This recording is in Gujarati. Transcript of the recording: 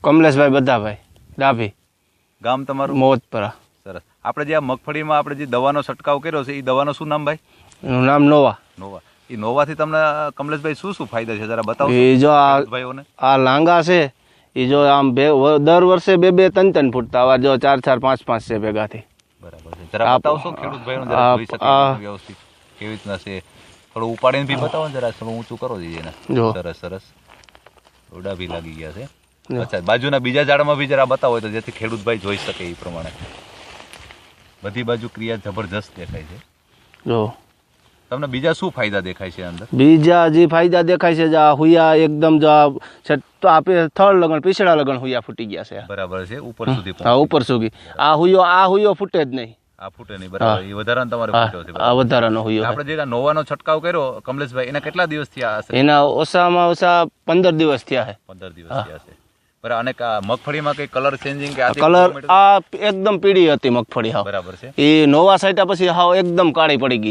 કમલેશભાઈ બધાભાઈ ડાભી, ગામ તમારું? મોહતપરા. સરસ. આપણે જે આ મગફળીમાં આપણે જે દવાનો છંટકાવ કર્યો છે એ દવાનું શું નામ ભાઈ? એનું નામ નોવા. નોવા. એ નોવાથી તમને કમલેશભાઈ શું શું ફાયદા છે જરા બતાવો એ જો ભાઈઓને. આ લાંગા છે એ જો આમ દર વર્ષે 2-3 ફૂટતા, આવા જો 4-4, 5-5 છે ભેગાથી. બરાબર છે. જરા બતાવશો ખેડૂત ભાઈઓને જરા જોઈ શકે વ્યવસ્થિત કેવી રીતના છે? થોડું ઉપાડીને બી બતાવો ને જરા, થોડું ઊંચું કરો જઈએ ને. સરસ સરસ. રોડા બી લાગી ગયા છે. અચ્છા, બાજુના બીજા ઝાડમાં બી જરા બતાવો તો જેથી ખેડૂત ભાઈ જોઈ શકે એ પ્રમાણે. બધી બાજુ ક્રિયા જબરજસ્ત દેખાય છે. જો તમને બીજા શું ફાયદા દેખાય છે અંદર? બીજા જે ફાયદા દેખાય છે, આ હુયા એકદમ જો આપે થર્ડ લગન પીછડા લગન હુયા ફૂટી ગયા છે. બરાબર છે. ઉપર સુધી? હા, ઉપર સુધી. આ હુયો ફૂટે જ નહીં. આ ફૂટે નહીં. બરાબર. એ વધારાનો તમારે ફૂટ્યો છે. આ વધારાનો હુયો. આપણે જે નોવાનો છંટકાવ કર્યો કમલેશભાઈ, એના કેટલા દિવસ થયા હશે? એના ઓછામાં ઓછા 15 દિવસ થયા છે. 15 દિવસ થયા છે. બરાબર. અને મગફળીમાં કઈ કલર ચેન્જિંગ કે કલર આ એકદમ પીળી હતી મગફળી. હા, બરાબર છે. એ નોવા સાઈટા પછી હાવ એકદમ કાળી પડી ગઈ.